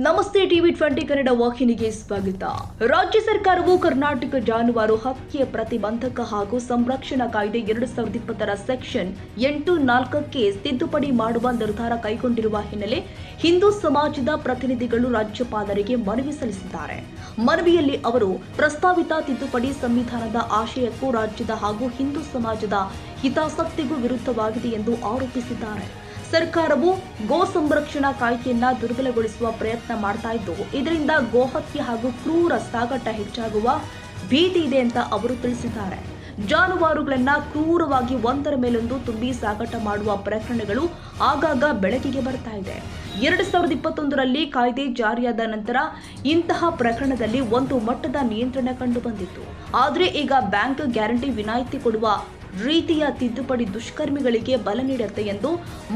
ನಮಸ್ತೆ ಟಿವಿ20 ಕನ್ನಡ ವಾಹಿನಿಗೆ ಸ್ವಾಗತ. ರಾಜ್ಯ ಸರ್ಕಾರವು ಕರ್ನಾಟಕ ಜಾನುವಾರು ಹತ್ಯೆ ಪ್ರತಿಬಂಧಕ ಹಾಗೂ ಸಂರಕ್ಷಣಾ ಕಾಯ್ದೆ 2020ರ ಸೆಕ್ಷನ್ 8(4)ಕ್ಕೆ ತಿದ್ದುಪಡಿ ಮಾಡುವ ನಿರ್ಧಾರ ಕೈಗೊಂಡಿರುವ ಹಿನ್ನೆಲೆ ಹಿಂದೂ ಸಮಾಜದ ಪ್ರತಿನಿಧಿಗಳು ರಾಜ್ಯಪಾಲರಿಗೆ ಮನವಿ ಸಲ್ಲಿಸಿದ್ದಾರೆ. ಮನವಿಯಲ್ಲಿ ಅವರು ಪ್ರಸ್ತಾವಿತ ತಿದ್ದುಪಡಿ ಸಂವಿಧಾನದ ಆಶಯಕ್ಕೂ ರಾಜ್ಯದ ಹಾಗೂ ಹಿಂದೂ ಸಮಾಜದ ಹಿತಾಸಕ್ತಿಗೂ ವಿರುದ್ಧವಾಗಿದೆ ಎಂದು ಆರೋಪಿಸಿದ್ದಾರೆ. ಸರ್ಕಾರವು ಗೋ ಸಂರಕ್ಷಣಾ ಕಾಯ್ದೆಯನ್ನ ದುರ್ಬಲಗೊಳಿಸುವ ಪ್ರಯತ್ನ ಮಾಡ್ತಾ ಇದ್ದು, ಇದರಿಂದ ಗೋಹತ್ಯೆ ಹಾಗೂ ಕ್ರೂರ ಸಾಗಾಟ ಹೆಚ್ಚಾಗುವ ಭೀತಿ ಇದೆ ಅಂತ ಅವರು ತಿಳಿಸಿದ್ದಾರೆ. ಜಾನುವಾರುಗಳನ್ನ ಕ್ರೂರವಾಗಿ ಒಂದರ ಮೇಲೊಂದು ತುಂಬಿ ಸಾಗಾಟ ಮಾಡುವ ಪ್ರಕರಣಗಳು ಆಗಾಗ ಬೆಳಕಿಗೆ ಬರ್ತಾ ಇದೆ. 2021ರಲ್ಲಿ ಕಾಯ್ದೆ ಜಾರಿಯಾದ ನಂತರ ಇಂತಹ ಪ್ರಕರಣದಲ್ಲಿ ಒಂದು ಮಟ್ಟದ ನಿಯಂತ್ರಣ ಕಂಡು ಬಂದಿತ್ತು. ಆದರೆ ಈಗ ಬ್ಯಾಂಕ್ ಗ್ಯಾರಂಟಿ ವಿನಾಯಿತಿ ಕೊಡುವ ರೀತಿಯ ತಿದ್ದುಪಡಿ ದುಷ್ಕರ್ಮಿಗಳಿಗೆ ಬಲ ನೀಡುತ್ತೆ ಎಂದು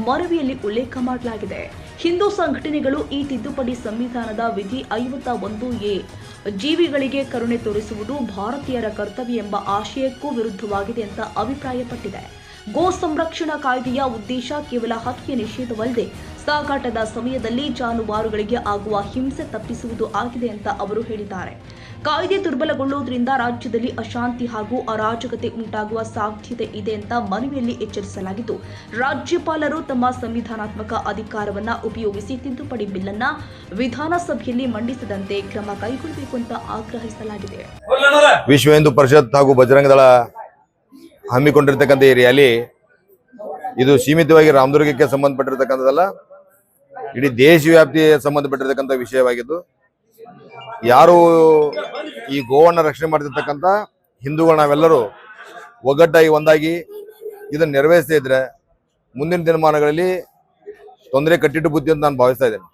ಮನವಿಯಲ್ಲಿ ಉಲ್ಲೇಖ ಮಾಡಲಾಗಿದೆ. ಹಿಂದೂ ಸಂಘಟನೆಗಳು ಈ ತಿದ್ದುಪಡಿ ಸಂವಿಧಾನದ ವಿಧಿ 51(a) ಜೀವಿಗಳಿಗೆ ಕರುಣೆ ತೋರಿಸುವುದು ಭಾರತೀಯರ ಕರ್ತವ್ಯ ಎಂಬ ಆಶಯಕ್ಕೂ ವಿರುದ್ಧವಾಗಿದೆ ಅಂತ ಅಭಿಪ್ರಾಯಪಟ್ಟಿದೆ. ಗೋ ಸಂರಕ್ಷಣಾ ಕಾಯ್ದೆಯ ಉದ್ದೇಶ ಕೇವಲ ಹತ್ಯೆ ನಿಷೇಧವಲ್ಲದೆ ಸಾಗಾಟದ ಸಮಯದಲ್ಲಿ ಜಾನುವಾರುಗಳಿಗೆ ಆಗುವ ಹಿಂಸೆ ತಪ್ಪಿಸುವುದು ಆಗಿದೆ ಅಂತ ಅವರು ಹೇಳಿದ್ದಾರೆ. ಕಾಯ್ದೆ ದುರ್ಬಲಗೊಳ್ಳುವುದರಿಂದ ರಾಜ್ಯದಲ್ಲಿ ಅಶಾಂತಿ ಹಾಗೂ ಅರಾಜಕತೆ ಉಂಟಾಗುವ ಸಾಧ್ಯತೆ ಇದೆ ಅಂತ ಮನವಿಯಲ್ಲಿ ಎಚ್ಚರಿಸಲಾಗಿದ್ದು, ರಾಜ್ಯಪಾಲರು ತಮ್ಮ ಸಂವಿಧಾನಾತ್ಮಕ ಅಧಿಕಾರವನ್ನ ಉಪಯೋಗಿಸಿ ತಿದ್ದುಪಡಿ ಬಿಲ್ ಅನ್ನ ವಿಧಾನಸಭೆಯಲ್ಲಿ ಮಂಡಿಸದಂತೆ ಕ್ರಮ ಕೈಗೊಳ್ಳಬೇಕು ಅಂತ ಆಗ್ರಹಿಸಲಾಗಿದೆ. ವಿಶ್ವ ಹಿಂದೂ ಪರಿಷತ್ ಹಾಗೂ ಬಜರಂಗ ದಳ ಹಮ್ಮಿಕೊಂಡಿರ್ತಕ್ಕಂಥ ಈ ರ್ಯಾಲಿ ಇದು ಸೀಮಿತವಾಗಿ ರಾಮದುರ್ಗಕ್ಕೆ ಸಂಬಂಧಪಟ್ಟಿರ್ತಕ್ಕಂಥದ್ದಲ್ಲ, ಇಡೀ ದೇಶವ್ಯಾಪ್ತಿ ಸಂಬಂಧಪಟ್ಟಿರ್ತಕ್ಕಂಥ ವಿಷಯವಾಗಿದ್ದು, ಯಾರು ಈ ಗೋವನ್ನು ರಕ್ಷಣೆ ಮಾಡ್ತಿರ್ತಕ್ಕಂಥ ಹಿಂದೂಗಳು ನಾವೆಲ್ಲರೂ ಒಗ್ಗಟ್ಟಾಗಿ ಒಂದಾಗಿ ಇದನ್ನು ನೆರವೇರಿಸ್ತಾ ಇದ್ರೆ ಮುಂದಿನ ದಿನಮಾನಗಳಲ್ಲಿ ತೊಂದರೆ ಕಟ್ಟಿಟ್ಟು ಬುದ್ಧಿ ಅಂತ ನಾನು ಭಾವಿಸ್ತಾ ಇದ್ದೇನೆ.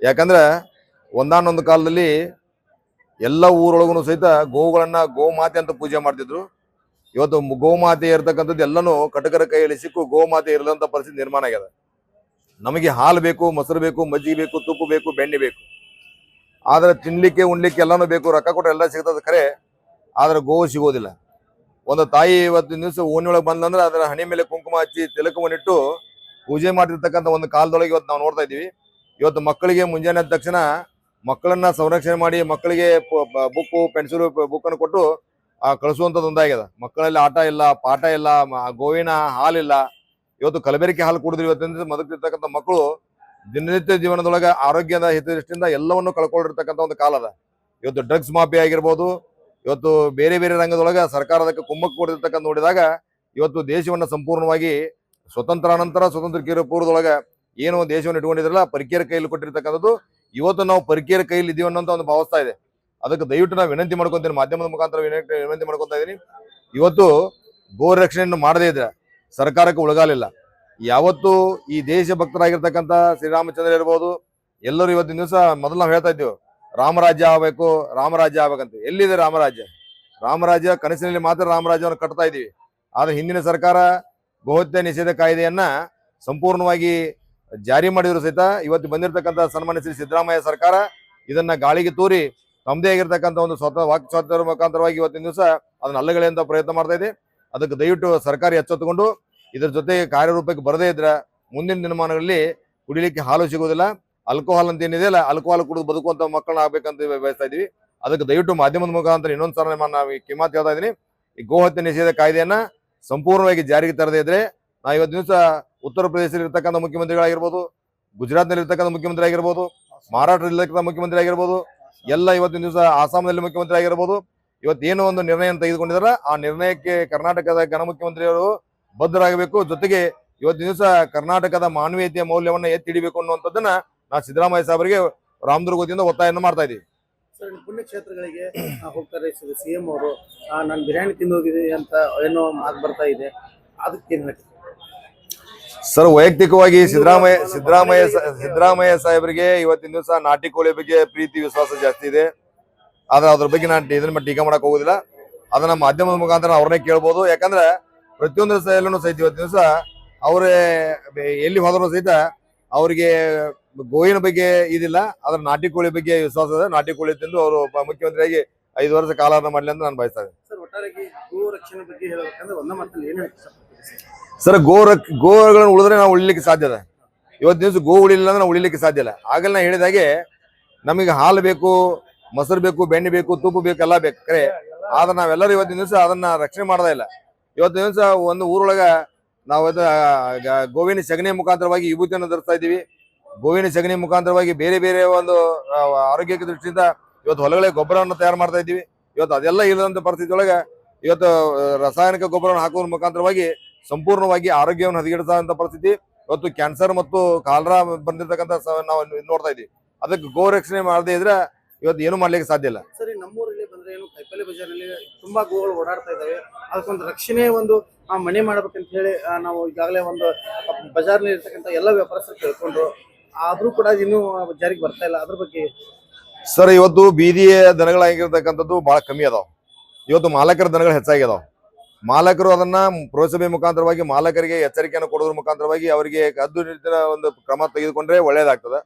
ಯಾಕಂದ್ರೆ ಒಂದಾನೊಂದು ಕಾಲದಲ್ಲಿ ಎಲ್ಲ ಊರೊಳಗೂ ಸಹಿತ ಗೋವುಗಳನ್ನ ಗೋಮಾತೆ ಅಂತ ಪೂಜೆ ಮಾಡ್ತಿದ್ರು. ಇವತ್ತು ಗೋಮಾತೆ ಇರತಕ್ಕಂಥದ್ದು ಎಲ್ಲನೂ ಕಟಕರ ಕೈಯಲ್ಲಿ ಸಿಕ್ಕು ಗೋಮಾತೆ ಇರದಂತ ಪರಿಸ್ಥಿತಿ ನಿರ್ಮಾಣ ಆಗ್ಯದ. ನಮಗೆ ಹಾಲು ಬೇಕು, ಮೊಸರು ಬೇಕು, ಮಜ್ಜಿಗೆ ಬೇಕು, ತುಪ್ಪ ಬೇಕು, ಬೆಣ್ಣೆ ಬೇಕು. ಆದ್ರೆ ತಿನ್ಲಿಕ್ಕೆ ಉಣ್ಲಿಕ್ಕೆ ಎಲ್ಲಾನು ಬೇಕು, ರೊಕ್ಕ ಕೊಟ್ಟರೆ ಎಲ್ಲ ಸಿಗ್ತದೆ ಖರೆ, ಆದ್ರೆ ಗೋವು ಸಿಗೋದಿಲ್ಲ. ಒಂದು ತಾಯಿ ಇವತ್ತಿನ ದಿವಸ ಓಣಿಯೊಳಗೆ ಬಂದಂದ್ರೆ ಅದರ ಹಣೆ ಮೇಲೆ ಕುಂಕುಮ ಹಚ್ಚಿ ತಿಲಕವನ್ನಿಟ್ಟು ಪೂಜೆ ಮಾಡ್ತಿರ್ತಕ್ಕಂಥ ಒಂದು ಕಾಲದೊಳಗೆ ಇವತ್ತು ನಾವು ನೋಡ್ತಾ ಇದೀವಿ. ಇವತ್ತು ಮಕ್ಕಳಿಗೆ ಮುಂಜಾನೆ ಆದ ತಕ್ಷಣ ಮಕ್ಕಳನ್ನ ಸಂರಕ್ಷಣೆ ಮಾಡಿ ಮಕ್ಕಳಿಗೆ ಬುಕ್ಕು, ಪೆನ್ಸಿಲು, ಬುಕ್ಕನ್ನು ಕೊಟ್ಟು ಕಳಿಸುವಂಥದ್ದು ಒಂದಾಗ್ಯದ. ಮಕ್ಕಳಲ್ಲಿ ಆಟ ಇಲ್ಲ, ಪಾಠ ಇಲ್ಲ, ಗೋವಿನ ಹಾಲಿಲ್ಲ. ಇವತ್ತು ಕಲಬೆರಕೆ ಹಾಲು ಕುಡಿದ್ರೆ ಇವತ್ತಿನ ಬದುಕ್ತಿರ್ತಕ್ಕಂಥ ಮಕ್ಕಳು ದಿನನಿತ್ಯ ಜೀವನದೊಳಗೆ ಆರೋಗ್ಯದ ಹಿತದೃಷ್ಟಿಯಿಂದ ಎಲ್ಲವನ್ನು ಕಳ್ಕೊಂಡಿರ್ತಕ್ಕಂಥ ಒಂದು ಕಾಲ ಅದ. ಇವತ್ತು ಡ್ರಗ್ಸ್ ಮಾಫಿಯಾ ಆಗಿರ್ಬೋದು, ಇವತ್ತು ಬೇರೆ ಬೇರೆ ರಂಗದೊಳಗೆ ಸರ್ಕಾರದಕ್ಕೆ ಕುಮ್ಮಕ್ಕು ಕೊಡಿರ್ತಕ್ಕಂಥ ನೋಡಿದಾಗ ಇವತ್ತು ದೇಶವನ್ನು ಸಂಪೂರ್ಣವಾಗಿ ಸ್ವತಂತ್ರಾನಂತರ ಸ್ವತಂತ್ರ ಪೂರ್ವದೊಳಗೆ ಏನು ದೇಶವನ್ನು ಇಟ್ಕೊಂಡಿದ್ರಲ್ಲ ಪರಕೀಯರ ಕೈಯಲ್ಲಿ ಕೊಟ್ಟಿರ್ತಕ್ಕಂಥದ್ದು ಇವತ್ತು ನಾವು ಪರಕೀಯರ ಕೈಯಲ್ಲಿ ಇದೀವಿ ಅನ್ನೋಂಥ ಒಂದು ಭಾವಿಸ್ತಾ ಇದೆ. ಅದಕ್ಕೆ ದಯವಿಟ್ಟು ನಾವು ವಿನಂತಿ ಮಾಡ್ಕೊತೀನಿ, ಮಾಧ್ಯಮದ ಮುಖಾಂತರ ವಿನಂತಿ ಮಾಡ್ಕೊತಾ ಇದೀನಿ. ಇವತ್ತು ಗೋ ರಕ್ಷಣೆಯನ್ನು ಮಾಡದೇ ಇದ್ರೆ ಸರ್ಕಾರಕ್ಕೆ ಉಳಗಾಲಿಲ್ಲ. ಯಾವತ್ತು ಈ ದೇಶ ಭಕ್ತರಾಗಿರ್ತಕ್ಕಂಥ ಶ್ರೀರಾಮಚಂದ್ರ ಇರ್ಬೋದು, ಎಲ್ಲರೂ ಇವತ್ತಿನ ದಿವಸ ಮೊದಲು ನಾವು ಹೇಳ್ತಾ ಇದ್ದೀವಿ ರಾಮರಾಜ್ಯ ಆಗ್ಬೇಕು, ರಾಮರಾಜ್ಯ ಆಗ್ಬೇಕಂತ. ಎಲ್ಲಿದೆ ರಾಮರಾಜ್ಯ? ರಾಮರಾಜ್ಯ ಕನಸಿನಲ್ಲಿ ಮಾತ್ರ ರಾಮರಾಜ್ಯವನ್ನು ಕಟ್ತಾ ಇದ್ದೀವಿ. ಆದ್ರೆ ಹಿಂದಿನ ಸರ್ಕಾರ ಗೋಹತ್ಯೆ ನಿಷೇಧ ಕಾಯ್ದೆಯನ್ನ ಸಂಪೂರ್ಣವಾಗಿ ಜಾರಿ ಮಾಡಿದ್ರು ಸಹಿತ ಇವತ್ತು ಬಂದಿರತಕ್ಕಂಥ ಸನ್ಮಾನ್ಯ ಶ್ರೀ ಸಿದ್ದರಾಮಯ್ಯ ಸರ್ಕಾರ ಇದನ್ನ ಗಾಳಿಗೆ ತೂರಿ ತಮ್ಮದೇ ಆಗಿರ್ತಕ್ಕಂಥ ಒಂದು ವಾಕ್ ಸ್ವಾತಂತ್ರ್ಯ ಮುಖಾಂತರವಾಗಿ ಇವತ್ತಿನ ದಿವಸ ಅದನ್ನ ಅಲ್ಲಗಳೆಯುವಂತ ಪ್ರಯತ್ನ ಮಾಡ್ತಾ ಇದೆ. ಅದಕ್ಕೆ ದಯವಿಟ್ಟು ಸರ್ಕಾರ ಎಚ್ಚೆತ್ತುಕೊಂಡು ಇದ್ರ ಜೊತೆ ಕಾರ್ಯರೂಪಕ್ಕೆ ಬರದೇ ಇದ್ರೆ ಮುಂದಿನ ದಿನಮಾನಗಳಲ್ಲಿ ಕುಡಿಲಿಕ್ಕೆ ಹಾಲು ಸಿಗೋದಿಲ್ಲ. ಆಲ್ಕೋಹಾಲ್ ಅಂತ ಏನಿದೆಯಲ್ಲ, ಆಲ್ಕೋಹಾಲ್ ಕುಡಿದು ಬದುಕುವಂತ ಮಕ್ಕಳನ್ನ ಆಗ್ಬೇಕಂತ ಬಯಸ್ತಾ ಇದೀವಿ. ಅದಕ್ಕೆ ದಯವಿಟ್ಟು ಮಾಧ್ಯಮದ ಮುಖಾಂತರ ಇನ್ನೊಂದು ಸಲ ನಾವು ಕಿಮ್ಮತ್ ಹೇಳ್ತಾ ಇದೀನಿ, ಈ ಗೋಹತ್ಯೆ ನಿಷೇಧ ಕಾಯ್ದೆಯನ್ನ ಸಂಪೂರ್ಣವಾಗಿ ಜಾರಿಗೆ ತರದೇ ಇದ್ರೆ ನಾವು ಇವತ್ತಿನ ದಿವಸ ಉತ್ತರ ಪ್ರದೇಶದಲ್ಲಿ ಇರ್ತಕ್ಕಂಥ ಮುಖ್ಯಮಂತ್ರಿಗಳಾಗಿರ್ಬೋದು, ಗುಜರಾತ್ ನಲ್ಲಿ ಇರ್ತಕ್ಕಂಥ ಮುಖ್ಯಮಂತ್ರಿ ಆಗಿರ್ಬೋದು, ಮಹಾರಾಷ್ಟ್ರದಲ್ಲಿ ಮುಖ್ಯಮಂತ್ರಿ ಆಗಿರ್ಬೋದು, ಎಲ್ಲ ಇವತ್ತಿನ ದಿವಸ ಆಸಾಂನಲ್ಲಿ ಮುಖ್ಯಮಂತ್ರಿ ಆಗಿರ್ಬೋದು, ಇವತ್ತೇನೋ ಒಂದು ನಿರ್ಣಯ ತೆಗೆದುಕೊಂಡಿದಾರ ಆ ನಿರ್ಣಯಕ್ಕೆ ಕರ್ನಾಟಕದ ಘನ ಮುಖ್ಯಮಂತ್ರಿಯವರು ಬದ್ಧರಾಗಬೇಕು. ಜೊತೆಗೆ ಇವತ್ತಿನ ದಿವಸ ಕರ್ನಾಟಕದ ಮಾನವೀಯತೆಯ ಮೌಲ್ಯವನ್ನ ಎತ್ತಿ ಹಿಡಿಬೇಕು ಅನ್ನುವಂಥದ್ದನ್ನ ನಾವು ಸಿದ್ದರಾಮಯ್ಯ ಸಾಹೇಬರಿಗೆ ರಾಮದುರ್ಗ ವತಿಯಿಂದ ಒತ್ತಾಯವನ್ನು ಮಾಡ್ತಾ ಇದೀವಿ. ಸರ್, ಪುಣ್ಯಕ್ಷೇತ್ರಗಳಿಗೆ ಹೋಗ್ತಾರೆ ಸಿಎಂ ಅವರು, ನಾನು ಬಿರಿಯಾನಿ ತಿನ್ನೋಗಿದೆ ಅಂತ ಏನೋ ಮಾತು ಬರ್ತಾ ಇದೆ, ಅದಕ್ಕೆ ಸರ್ ವೈಯಕ್ತಿಕವಾಗಿ ಸಿದ್ದರಾಮಯ್ಯ ಸಾಹೇಬರಿಗೆ ಇವತ್ತಿನ ದಿವಸ ನಾಟಿ ಕೋಳಿ ಬಗ್ಗೆ ಪ್ರೀತಿ ವಿಶ್ವಾಸ ಜಾಸ್ತಿ ಇದೆ. ಆದ್ರೆ ಅದ್ರ ಬಗ್ಗೆ ನಾನು ಇದನ್ನ ಟೀಕಾ ಮಾಡಕ್ ಹೋಗುದಿಲ್ಲ. ಅದನ್ನ ಮಾಧ್ಯಮದ ಮುಖಾಂತರ ಅವ್ರನ್ನೇ ಕೇಳ್ಬೋದು. ಯಾಕಂದ್ರೆ ಪ್ರತಿಯೊಂದು ಸೈಲೂ ಸಹಿತ ಇವತ್ತಿನ ದಿವಸ ಅವರೇ ಎಲ್ಲಿ ಹೋದ್ರು ಸಹಿತ ಅವರಿಗೆ ಗೋವಿನ ಬಗ್ಗೆ ಇದಿಲ್ಲ, ಅದ್ರ ನಾಟಿ ಕೋಳಿ ಬಗ್ಗೆ ವಿಶ್ವಾಸ ಇದೆ. ನಾಟಿ ಕೋಳಿ ತಿಂದು ಅವರು ಮುಖ್ಯಮಂತ್ರಿಯಾಗಿ 5 ವರ್ಷ ಕಾಲವನ್ನು ಮಾಡಲಿ ಅಂತ ನಾನು ಬಯಸ್ತಾ ಇದ್ದೀನಿ. ಸರ್, ಒಟ್ಟಾರೆಯಾಗಿ ಗೋ ರಕ್ಷಣೆ ಬಗ್ಗೆ ಹೇಳಬೇಕಂದ್ರೆ ಒಂದೇ ಮಾತಲ್ಲಿ ಏನು ಸರ್, ಗೋಗಳನ್ನು ಉಳಿದ್ರೆ ನಾವು ಉಳಿಲಿಕ್ಕೆ ಸಾಧ್ಯ ಇದೆ. ಇವತ್ತು ದಿವಸ ಗೋ ಉಳಿಲಿಲ್ಲ ಅಂದ್ರೆ ನಾವು ಉಳಿಲಿಕ್ಕೆ ಸಾಧ್ಯ ಇಲ್ಲ. ಆಗಲ್ಲ ನಾ ಹೇಳಿದಾಗೆ ನಮಗೆ ಹಾಲು ಬೇಕು, ಮೊಸರು ಬೇಕು, ಬೆಣ್ಣೆ ಬೇಕು, ತುಪ್ಪ ಬೇಕು, ಎಲ್ಲ ಬೇಕು. ಕರೆ ಆದ್ರೆ ನಾವೆಲ್ಲರೂ ಇವತ್ತಿನ ದಿವಸ ಅದನ್ನ ರಕ್ಷಣೆ ಮಾಡೋದೇ ಇಲ್ಲ. ಇವತ್ತಿನ ದಿವಸ ಒಂದು ಊರೊಳಗ ನಾವು ಗೋವಿನ ಸಗಣಿ ಮುಖಾಂತರವಾಗಿ ವಿಭೂತಿಯನ್ನು ಧರಿಸ್ತಾ ಇದ್ದೀವಿ. ಗೋವಿನ ಸಗಣಿ ಮುಖಾಂತರವಾಗಿ ಬೇರೆ ಬೇರೆ ಒಂದು ಆರೋಗ್ಯಕ್ಕೆ ದೃಷ್ಟಿಯಿಂದ ಇವತ್ತು ಹೊಲಗಳಿಗೆ ಗೊಬ್ಬರವನ್ನು ತಯಾರು ಮಾಡ್ತಾ ಇದ್ದೀವಿ. ಇವತ್ತು ಅದೆಲ್ಲ ಇಲ್ಲದಂತ ಪರಿಸ್ಥಿತಿ ಒಳಗೆ ಇವತ್ತು ರಾಸಾಯನಿಕ ಗೊಬ್ಬರವನ್ನು ಹಾಕೋದ್ರ ಮುಖಾಂತರವಾಗಿ ಸಂಪೂರ್ಣವಾಗಿ ಆರೋಗ್ಯವನ್ನು ಹದಗೆಡಿಸುವಂತ ಪರಿಸ್ಥಿತಿ. ಇವತ್ತು ಕ್ಯಾನ್ಸರ್ ಮತ್ತು ಕಾಲರಾ ಬಂದಿರತಕ್ಕಂಥ ನಾವು ನೋಡ್ತಾ ಇದ್ದೀವಿ. ಅದಕ್ಕೆ ಗೋ ರಕ್ಷಣೆ ಮಾಡದೇ ಇದ್ರೆ ಇವತ್ತು ಏನು ಮಾಡ್ಲಿಕ್ಕೆ ಸಾಧ್ಯ ಇಲ್ಲ. ಸರಿ, ನಮ್ಮೂರಲ್ಲಿ ಬಂದ್ರೆ ಏನು ಕೈಪಲ್ಲೆ ಬಜಾರ್ನಲ್ಲಿ ತುಂಬಾ ಗೋಗಳು ಓಡಾಡ್ತಾ ಇದಾವೆ. ಅದಕ್ಕೊಂದು ರಕ್ಷಣೆ ಒಂದು ಮನೆ ಮಾಡ್ಬೇಕಂತ ಹೇಳಿ ನಾವು ಈಗಾಗಲೇ ಒಂದು ಬಜಾರ್ನಲ್ಲಿ ಇರ್ತಕ್ಕಂಥ ಎಲ್ಲ ವ್ಯಾಪಾರಸ್ಥರು ಕೇಳ್ಕೊಂಡ್ರು. ಆದ್ರೂ ಕೂಡ ಇನ್ನೂ ಜಾರಿಗೆ ಬರ್ತಾ ಇಲ್ಲ. ಅದ್ರ ಬಗ್ಗೆ ಸರ್, ಇವತ್ತು ಬೀದಿಯ ದನಗಳಾಗಿರ್ತಕ್ಕಂಥದ್ದು ಬಹಳ ಕಮ್ಮಿ ಅದಾವ. ಇವತ್ತು ಮಾಲಕರ ದನಗಳು ಹೆಚ್ಚಾಗ್ಯದಾವ. ಮಾಲಕರು ಅದನ್ನ ಪುರಸಭೆ ಮುಖಾಂತರವಾಗಿ ಮಾಲಕರಿಗೆ ಎಚ್ಚರಿಕೆಯನ್ನು ಕೊಡೋದ್ರ ಮುಖಾಂತರವಾಗಿ ಅವರಿಗೆ ಕಟ್ಟುನಿಟ್ಟಿನ ಒಂದು ಕ್ರಮ ತೆಗೆದುಕೊಂಡ್ರೆ ಒಳ್ಳೇದಾಗ್ತದೆ.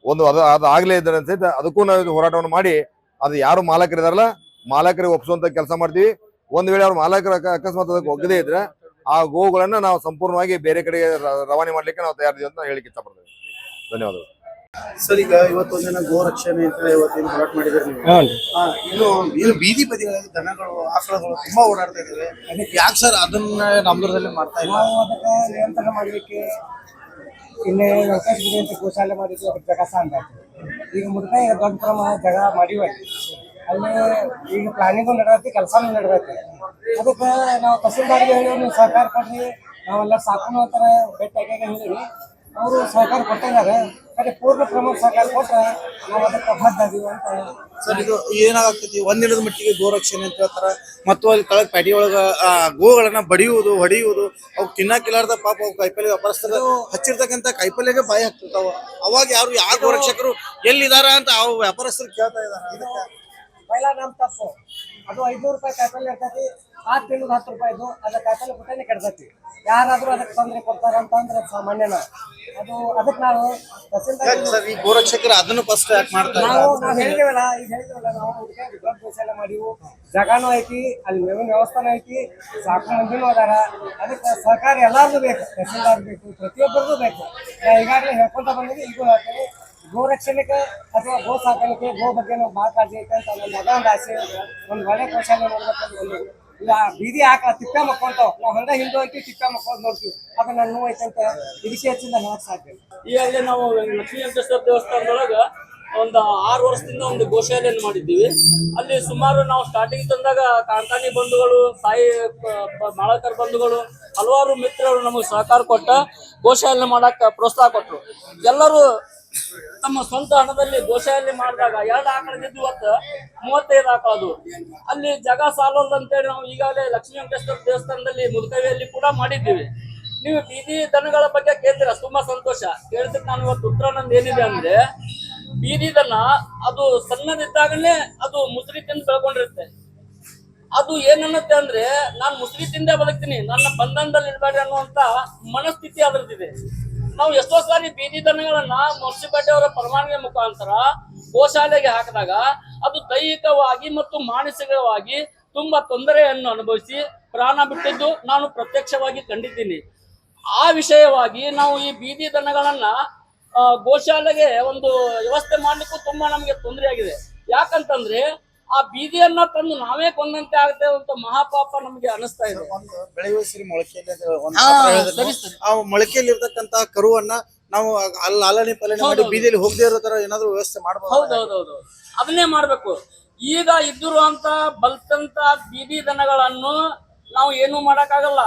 ಒಂದು ಅದಾಗಲೇ ಇದ್ದಾರೆ ಸಹಿತ ಅದಕ್ಕೂ ನಾವು ಹೋರಾಟವನ್ನು ಮಾಡಿ ಅದು ಯಾರು ಮಾಲಕರಿದಾರಲ್ಲ ಮಾಲಕರಿಗೆ ಒಪ್ಪಿಸುವಂತ ಕೆಲಸ ಮಾಡ್ತೀವಿ. ಒಂದ್ ವೇಳೆ ಅವ್ರ ಮಾಲಕರ ಅಕಸ್ಮಾತ್ ಅದಕ್ಕೆ ಒಗ್ಗದೇ ಇದ್ರೆ ಆ ಗೋಗಳನ್ನ ನಾವು ಸಂಪೂರ್ಣವಾಗಿ ಬೇರೆ ಕಡೆಗೆ ರವಾನೆ ಮಾಡ್ಲಿಕ್ಕೆ ನಾವು ತಯಾರಿದ್ದೀವಿ ಅಂತ ಹೇಳಿಕ್ಕೆ ಇಷ್ಟಪಡ್ತೇವೆ. ಧನ್ಯವಾದಗಳು. ಸರ್, ಈಗ ಇವತ್ತೊಂದು ದಿನ ಗೋ ರಕ್ಷಣೆ ಅಂತ ಇವತ್ತಿನ ಹೋರಾಟ ಮಾಡಿದ್ರೆ ನೀವು ಇನ್ನು ಬೀದಿ ಬದಿಗಳಲ್ಲಿ ದನಗಳು ಆಕಳಗಳು ತುಂಬಾ ಓಡಾಡ್ತಾ ಇದಾವೆ. ಯಾಕೆ ಸರ್ ಅದನ್ನ ನಮ್ಮೂರದಲ್ಲಿ ಮಾಡ್ತಾ ಇಲ್ಲ? ನಾವು ಅದಕ್ಕೆ ನಿಯಂತ್ರಣ ಮಾಡಲಿಕ್ಕೆ ಇಲ್ಲೇ ವೆಂಕಟೇಶ್ವರಿ ಅಂತ ಗೋಶಾಲೆ ಮಾಡಿದ್ವಿ. ಅದಕ್ಕೆ ಜಾಗ ಸಾಂಗ್ ಈಗ ಮುದ್ಕ ದೊಡ್ಡ ಪ್ರಮಾಣ ಜಾಗ ಮಾಡಿವಿ. ಅಲ್ಲಿ ಈಗ ಪ್ಲಾನಿಂಗು ನಡೆದೈತಿ, ಕೆಲಸನೂ ನಡೆದೈತಿ. ಅದಕ್ಕೆ ನಾವು ತಹಸೀಲ್ದಾರ್ಗೆ ಹೇಳಿ ನೀವು ಸಹಕಾರ ಕೊಡ್ರಿ, ನಾವೆಲ್ಲ ಸಾಕು ಅಂತಾರ ಭೇಟಿಯಾಗಿ ಹೇಳಿವಿ. ಅವರು ಸಹಕಾರ ಕೊಟ್ಟಿದ್ದಾರೆ. ಅದೇ ಪೂರ್ಣ ಪ್ರಮಾಣ ಸಹಕಾರ ಕೊಟ್ಟರೆ ನಾವು ಅದಕ್ಕೆ ಬದ್ಧ ಅದೀವಿ ಅಂತ. ಸರ್, ಇದು ಏನಾಗ್ತೈತಿ ಒಂದಿನದ ಮಟ್ಟಿಗೆ ಗೋ ರಕ್ಷಣೆ ಅಂತ ಹೇಳ್ತಾರ, ಮತ್ತು ಅಲ್ಲಿ ತಳಗ ಪ್ಯಾಟಿ ಒಳಗ ಗೋಗಳನ್ನ ಬಡಿಯುವುದು, ಹೊಡೆಯುವುದು, ಅವು ತಿನ್ನಕ್ಕಿಲ್ಲಾರ್ದ ಪಾಪ ಅವು ಕೈಪಲ್ಲೆ ವ್ಯಾಪಾರಸ್ಥರು ಹಚ್ಚಿರ್ತಕ್ಕಂಥ ಕೈಪಲ್ಲೆಗೆ ಬಾಯಿ ಹಾಕ್ತಿರ್ತಾವ. ಅವಾಗ ಯಾವ ಗೋ ರಕ್ಷಕರು ಎಲ್ಲಿದಾರ ಅಂತ ಅವು ವ್ಯಾಪಾರಸ್ಥರು ಕೇಳ್ತಾ ಇದಾರ. ಇದಕ್ಕೆ ಪೈಲ ನಮ್ಮ ತಪ್ಪು. ಅದು 500 ರೂಪಾಯಿ ಕಾಯಿಪಲ್ಲೆ ಇರ್ತೈತಿ, ಆ ತಿನ್ನೋದು 10 ರೂಪಾಯಿದು. ಅದ ಕಾಯಿಪಲ್ಲೆ ಪುಟ್ಟನೆ ಕೆಡ್ತೈತಿ. ಯಾರಾದ್ರೂ ಅದಕ್ಕೆ ತೊಂದರೆ ಕೊಡ್ತಾರ ಅಂತಂದ್ರೆ ಸಾಮಾನ್ಯನ ಅದು. ಅದಕ್ಕೆ ನಾವು ಸರ್, ಈ ಗೋ ರಕ್ಷಕರು ಅದನ್ನು ಫಸ್ಟ್ ಯಾಕೆ ಮಾಡ್ತಾರೆ? ನಾವು ಹೇಳಿದೇವಲ್ಲ, ಈಗ ಹೇಳಿದೇವಲ್ಲ, ನಾವು ದೊಡ್ಡ ಗೋಶಾಲೆ ಮಾಡಿವು, ಜಾಗಾನು ಐತಿ, ಅಲ್ಲಿ ಮೇವಿನ ವ್ಯವಸ್ಥಾನು ಐತಿ, ಸಾಕು ಮಂದಿನೂ ಅದಾರ. ಅದಕ್ಕೆ ಸಹಕಾರ ಎಲ್ಲಾರ್ದು ಬೇಕು, ತಹಸೀಲ್ದಾರ್ ಬೇಕು, ಪ್ರತಿಯೊಬ್ಬರಿಗೂ ಬೇಕು. ನಾ ಈಗಾಗಲೇ ಹೇಳ್ಕೊಂತ ಬಂದಿದ್ದೆ, ಈಗೂ ಹೇಳ್ತೇನೆ. ಗೋ ರಕ್ಷಣೆಗೆ ಅಥವಾ ಗೋ ಸಾಕಾಣಿಕೆ, ಗೋ ಬಗ್ಗೆ ನಾವು ಭಾಳ ಕಾಳಜಿ ಐತೆ ಅಂತ ನನ್ನ ಮಗನ ಆಸೆ. ಒಂದು ಒಳ್ಳೆ ಗೋಶಾಲೆ ನೋಡ್ಬೇಕಂತ ಒಂದು ಇಲ್ಲ ಬೀದಿ ಹಾಕ ತಿಕ್ಕ ಮಕ್ಕೊಂತಾವ್. ನಾವು ಹಂಗ ಹಿಂದೂ ಐತಿ ತಿಕ್ಕ ಮಕ್ಕೊಂಡ್ ನೋಡ್ತೀವಿ. ಅದ ನನ್ನ ನೋವು ಐತಂತ ಇದಕ್ಕೆ ಹೆಚ್ಚಿಂದ ಹೇಳಕ್ ಸಾಧ್ಯ. ಈಗಾಗಲೇ ನಾವು ಲಕ್ಷ್ಮೀ ವೆಂಕಟೇಶ್ವರ ದೇವಸ್ಥಾನದೊಳಗ ಒಂದು 6 ವರ್ಷದಿಂದ ಒಂದು ಗೋಶಾಲೆಯನ್ನು ಮಾಡಿದ್ದೀವಿ. ಅಲ್ಲಿ ಸುಮಾರು ನಾವು ಸ್ಟಾರ್ಟಿಂಗ್ ತಂದಾಗ ಕಾಂತಾನಿ ಬಂಧುಗಳು, ಸಾಯಿ ಮಾಳಕರ್ ಬಂಧುಗಳು, ಹಲವಾರು ಮಿತ್ರರು ನಮಗೆ ಸಹಕಾರ ಕೊಟ್ಟ ಗೋಶಾಲೆ ಮಾಡಕ್ ಪ್ರೋತ್ಸಾಹ ಕೊಟ್ಟರು. ಎಲ್ಲರೂ ತಮ್ಮ ಸ್ವಂತ ಹಣದಲ್ಲಿ ಗೋಶಾಲೆ ಮಾಡಿದಾಗ 2 ಆಕಳದಿದ್ದು ಇವತ್ತು 35 ಆಕಳದು. ಅಲ್ಲಿ ಜಾಗ ಸಾಲೋದು ಅಂತೇಳಿ ನಾವು ಈಗಾಗಲೇ ಲಕ್ಷ್ಮೀ ವೆಂಕಟೇಶ್ವರ ದೇವಸ್ಥಾನದಲ್ಲಿ ಮುದುಕವಿಯಲ್ಲಿ ಕೂಡ ಮಾಡಿದ್ದೀವಿ. ನೀವು ಬೀದಿ ದನಗಳ ಬಗ್ಗೆ ಕೇಳ್ತೀರಾ, ತುಂಬಾ ಸಂತೋಷ. ಕೇಳಿದ್ರೆ ನಾನು ಇವತ್ತು ಉತ್ತರ ನಂದು ಏನಿದೆ ಅಂದ್ರೆ, ಬೀದಿ ದನ ಅದು ಸಣ್ಣದಿದ್ದಾಗಲೇ ಅದು ಮುಸ್ರಿ ತಿಂದು ಬೆಳ್ಕೊಂಡಿರುತ್ತೆ. ಅದು ಏನನ್ನತ್ತೆ ಅಂದ್ರೆ, ನಾನು ಮುಸ್ರಿ ತಿಂದೇ ಬದುಕ್ತೀನಿ, ನನ್ನ ಬಂಧನದಲ್ಲಿ ಇಡಬೇಡಿ ಅನ್ನುವಂತ ಮನಸ್ಥಿತಿ ಅದ್ರದ್ದಿದೆ. ನಾವು ಎಷ್ಟೋ ಸಾರಿ ಬೀದಿ ದನಗಳನ್ನ ಮುನ್ಸಿಪಾಲಿಟಿ ಅವರ ಪರವಾನಗಿ ಮುಖಾಂತರ ಗೋಶಾಲೆಗೆ ಹಾಕಿದಾಗ ಅದು ದೈಹಿಕವಾಗಿ ಮತ್ತು ಮಾನಸಿಕವಾಗಿ ತುಂಬಾ ತೊಂದರೆಯನ್ನು ಅನುಭವಿಸಿ ಪ್ರಾಣ ಬಿಟ್ಟಿದ್ದು ನಾನು ಪ್ರತ್ಯಕ್ಷವಾಗಿ ಕಂಡಿದ್ದೀನಿ. ಆ ವಿಷಯವಾಗಿ ನಾವು ಈ ಬೀದಿ ದನಗಳನ್ನ ಗೋಶಾಲೆಗೆ ಒಂದು ವ್ಯವಸ್ಥೆ ಮಾಡ್ಲಿಕ್ಕೂ ತುಂಬಾ ನಮಗೆ ತೊಂದರೆ ಆಗಿದೆ. ಯಾಕಂತಂದ್ರೆ ಆ ಬೀದಿಯನ್ನ ತಂದು ನಾವೇ ಕೊಂದಂತೆ ಆಗುತ್ತೆ ಅಂತ ಮಹಾಪಾಪ ನಮಗೆ ಅನಿಸ್ತಾ ಇದೆ. ಬೆಳೆಯುವ ಸಿರಿ ಮೊಳಕೆಯಲ್ಲಿ ಆ ಮೊಳಕೆಯಲ್ಲಿ ಇರ್ತಕ್ಕಂತ ಕರುವನ್ನ ನಾವು ಅಲ್ಲಿ ಲಾಲನೆ ಪಾಲನೆ ಮಾಡಿ ಬೀದಿಯಲ್ಲಿ ಹೋಗದೆ ಇರೋ ತರ ಏನಾದ್ರು ವ್ಯವಸ್ಥೆ ಮಾಡಬಹುದು. ಹೌದೌದೌದು, ಅದನ್ನೇ ಮಾಡ್ಬೇಕು. ಈಗ ಇದ್ದಿರುವಂತ ಬಲ್ತಂತ ಬೀದಿ ದನಗಳನ್ನು ನಾವು ಏನು ಮಾಡಕ್ಕಾಗಲ್ಲ.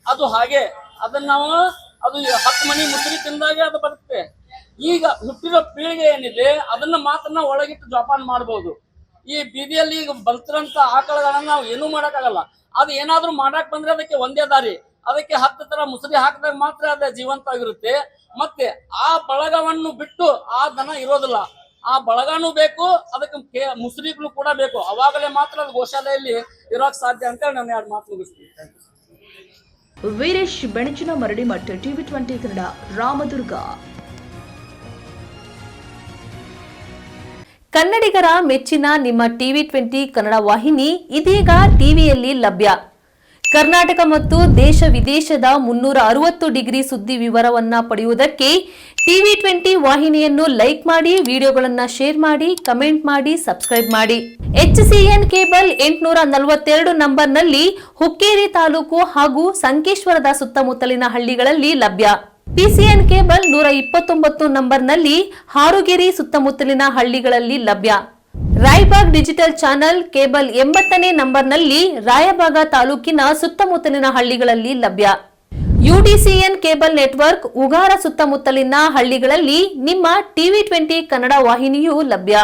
ಅದು ಹಾಗೆ ಅದನ್ನ ನಾವು ಅದು 10 ಮನಿ ಮುಸ್ರಿ ತಿಂದಾಗೆ ಅದು ಬರುತ್ತೆ. ಈಗ ಹುಟ್ಟಿರೋ ಪೀಳಿಗೆ ಏನಿದೆ ಅದನ್ನ ಮಾತ್ರ ಒಳಗಿಟ್ಟು ಜೋಪಾನ ಮಾಡ್ಬೋದು. ಈ ಬೀದಿಯಲ್ಲಿ ಈಗ ಬಲ್ತಿರಂತ ಆಕಳಗಳನ್ನ ನಾವು ಏನೂ ಮಾಡಕ್ಕಾಗಲ್ಲ. ಅದು ಏನಾದ್ರೂ ಮಾಡಕ್ ಬಂದ್ರೆ ಅದಕ್ಕೆ ಒಂದೇ ದಾರಿ, ಅದಕ್ಕೆ 10 ತರ ಮುಸುರಿ ಹಾಕಿದಾಗ ಮಾತ್ರ ಅದೇ ಜೀವಂತ ಆಗಿರುತ್ತೆ. ಮತ್ತೆ ಆ ಬಳಗವನ್ನು ಬಿಟ್ಟು ಆ ದನ ಇರೋದಿಲ್ಲ. ಆ ಬಳಗನೂ ಬೇಕು, ಅದಕ್ಕೆ ಮುಸುರಿಗಳು ಕೂಡ ಬೇಕು. ಅವಾಗಲೇ ಮಾತ್ರ ಅದು ಗೋಶಾಲೆಯಲ್ಲಿ ಇರೋಕ್ ಸಾಧ್ಯ ಅಂತ ನಾನು 2 ಮಾತು ಮುಗಿಸ್ತೀನಿ. ವೀರೇಶ್ ಬೆಣಚಿನ ಮರಡಿಮಠ, TV20 ಕನ್ನಡ, ರಾಮದುರ್ಗ. ಕನ್ನಡಿಗರ ಮೆಚ್ಚಿನ ನಿಮ್ಮ TV20 ಕನ್ನಡ ವಾಹಿನಿ ಇದೀಗ ಟಿವಿಯಲ್ಲಿ ಲಭ್ಯ. ಕರ್ನಾಟಕ ಮತ್ತು ದೇಶ ವಿದೇಶದ 360 ಡಿಗ್ರಿ ಸುದ್ದಿ ವಿವರವನ್ನ ಪಡೆಯುವುದಕ್ಕೆ TV20 ವಾಹಿನಿಯನ್ನು ಲೈಕ್ ಮಾಡಿ, ವಿಡಿಯೋಗಳನ್ನ ಶೇರ್ ಮಾಡಿ, ಕಮೆಂಟ್ ಮಾಡಿ, ಸಬ್ಸ್ಕ್ರೈಬ್ ಮಾಡಿ. HCN ಕೇಬಲ್ 842 ನಂಬರ್ನಲ್ಲಿ ಹುಕ್ಕೇರಿ ತಾಲೂಕು ಹಾಗೂ ಸಂಕೇಶ್ವರದ ಸುತ್ತಮುತ್ತಲಿನ ಹಳ್ಳಿಗಳಲ್ಲಿ ಲಭ್ಯ. PCN ಕೇಬಲ್ 129 ನಂಬರ್ನಲ್ಲಿ ಹಾರುಗೆರೆ ಸುತ್ತಮುತ್ತಲಿನ ಹಳ್ಳಿಗಳಲ್ಲಿ ಲಭ್ಯ. ರಾಯಬಾಗ್ ಡಿಜಿಟಲ್ ಚಾನೆಲ್ ಕೇಬಲ್ 80ನೇ ನಂಬರ್ನಲ್ಲಿ ರಾಯಬಾಗ ತಾಲೂಕಿನ ಸುತ್ತಮುತ್ತಲಿನ ಹಳ್ಳಿಗಳಲ್ಲಿ ಲಭ್ಯ. UDCN ಕೇಬಲ್ ನೆಟ್ವರ್ಕ್ ಉಗಾರ ಸುತ್ತಮುತ್ತಲಿನ ಹಳ್ಳಿಗಳಲ್ಲಿ ನಿಮ್ಮ TV20 ಕನ್ನಡ ವಾಹಿನಿಯೂ ಲಭ್ಯ.